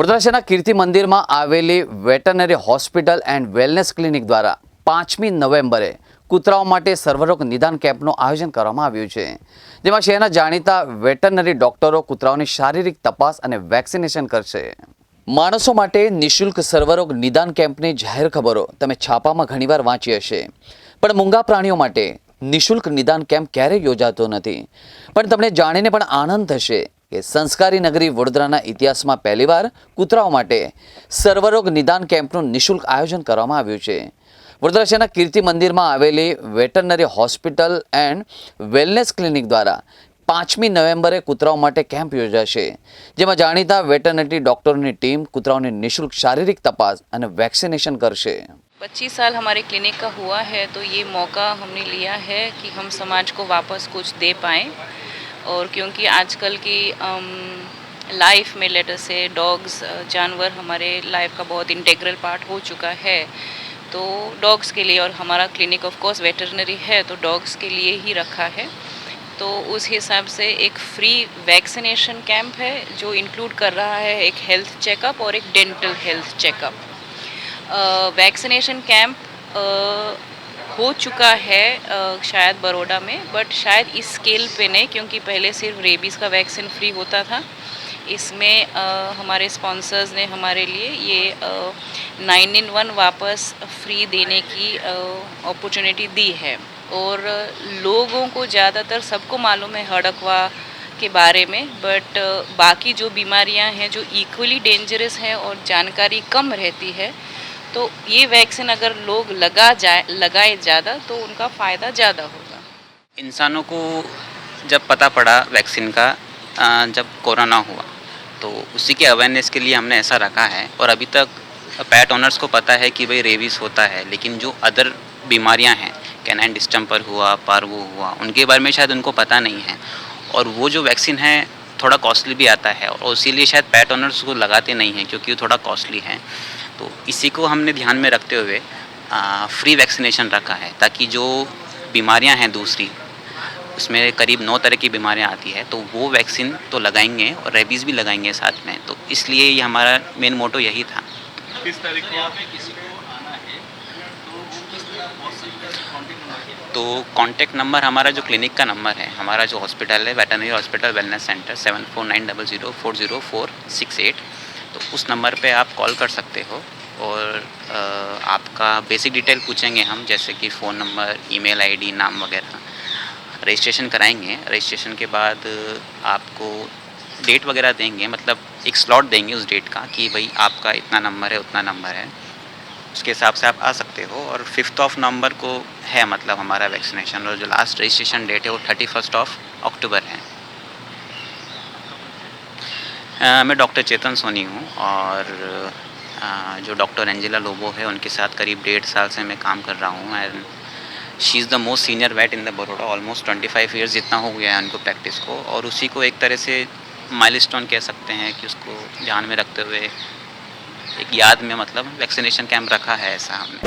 વડોદરા શહેરના કીર્તિ મંદિરમાં આવેલી veterinary hospital and wellness clinic દ્વારા 5મી નવેમ્બરે કૂતરાઓ માટે સર્વરોગ નિદાન કેમ્પનું આયોજન કરવામાં આવ્યું છે, જેમાં શહેરના જાણીતા વેટરનરી ડોક્ટરો કૂતરાઓની શારીરિક તપાસ અને વેક્સિનેશન કરશે। માણસો માટે નિઃશુલ્ક સર્વરોગ નિદાન કેમ્પની જાહેર ખબરો તમે છાપામાં ઘણીવાર વાંચી હશે, પણ મૂંગા પ્રાણીઓ માટે નિઃશુલ્ક નિદાન કેમ્પ ક્યારેય યોજાતો નથી। પણ તમને જાણીને પણ આનંદ થશે કે સંસ્કારી નગરી વડોદરાના ઇતિહાસમાં પહેલીવાર કૂતરાઓ માટે સર્વરોગ નિદાન કેમ્પનું નિઃશુલ્ક આયોજન કરવામાં આવ્યું છે। વડોદરા શહેરના કીર્તિ મંદિરમાં આવેલી veterinary hospital and wellness clinic દ્વારા 5મી નવેમ્બરે કૂતરાઓ માટે કેમ્પ યોજાશે, જેમાં જાણીતા વેટરનરી ડોક્ટરોની ટીમ કૂતરાઓની નિઃશુલ્ક શારીરિક તપાસ અને વેક્સિનેશન કરશે। 25 साल हमारे क्लिनिक का हुआ है, तो ये मौका हमने लिया है कि हम समाज को वापस कुछ दे पाएँ। और क्योंकि आजकल की लाइफ में लेटर से डॉग्स जानवर हमारे लाइफ का बहुत इंटेग्रल पार्ट हो चुका है, तो डॉग्स के लिए, और हमारा क्लिनिक ऑफ कोर्स वेटरनरी है तो डॉग्स के लिए ही रखा है, तो उस हिसाब से एक फ्री वैक्सीनेशन कैंप है जो इंक्लूड कर रहा है एक हेल्थ चेकअप और एक dental health checkup. Vaccination camp हो चुका है शायद बड़ौदा में, बट शायद इस स्केल पे नहीं, क्योंकि पहले सिर्फ रेबीज़ का वैक्सीन फ्री होता था। इसमें हमारे स्पॉन्सर्स ने हमारे लिए ये 9-in-1 वापस फ्री देने की अपॉर्चुनिटी दी है। और लोगों को ज़्यादातर सबको मालूम है हड़कवा के बारे में, बट बाकी जो बीमारियां हैं जो इक्वली डेंजरस हैं और जानकारी कम रहती है, तो ये वैक्सीन अगर लोग लगाए ज़्यादा तो उनका फ़ायदा ज़्यादा होगा। इंसानों को जब पता पड़ा वैक्सीन का जब कोरोना हुआ, तो उसी के अवेयरनेस के लिए हमने ऐसा रखा है। और अभी तक पैट ओनर्स को पता है कि भाई रेबीज़ होता है, लेकिन जो अदर बीमारियां हैं, कैनाइन डिस्टेंपर हुआ, पार्वो हुआ, उनके बारे में शायद उनको पता नहीं है। और वो जो वैक्सीन है थोड़ा कॉस्टली भी आता है, और इसीलिए शायद पैट ओनर्स को लगाते नहीं हैं, क्योंकि वो थोड़ा कॉस्टली है। तो इसी को हमने ध्यान में रखते हुए फ्री वैक्सीनेशन रखा है, ताकि जो बीमारियां हैं दूसरी, उसमें करीब 9 तरह की बीमारियां आती है, तो वो वैक्सीन तो लगाएंगे और रेबीज़ भी लगाएंगे साथ में। तो इसलिए ये हमारा मेन मोटो यही था। किस तारीख को किसी को आना है तो किस तरह पहुंच सकता है, कॉन्टैक्ट नंबर? तो कॉन्टैक्ट नंबर हमारा जो क्लिनिक का नंबर है, हमारा जो हॉस्पिटल है वेटरनरी हॉस्पिटल वेलनेस सेंटर 7490040468, तो उस नंबर पे आप कॉल कर सकते हो। और आपका बेसिक डिटेल पूछेंगे हम, जैसे कि फ़ोन नंबर, ईमेल आईडी, नाम वगैरह। रजिस्ट्रेशन कराएंगे, रजिस्ट्रेशन के बाद आपको डेट वगैरह देंगे, मतलब एक स्लॉट देंगे उस डेट का कि भाई आपका इतना नंबर है, उतना नंबर है, उसके हिसाब से आप आ सकते हो। और 5 नवंबर को है मतलब हमारा वैक्सीनेशन, और जो लास्ट रजिस्ट्रेशन डेट है वो 31 अक्टूबर है। मैं डॉक्टर चेतन सोनी हूँ, और जो डॉक्टर एंजेला लोबो है उनके साथ करीब 1.5 साल से मैं काम कर रहा हूँ। And she is the most senior vet in the Baroda. Almost 25 years जितना हो गया है उनको प्रैक्टिस को, और उसी को एक तरह से माइलस्टोन कह सकते हैं कि उसको ध्यान में रखते हुए एक याद में मतलब वैक्सीनेशन कैंप रखा है ऐसा हमने।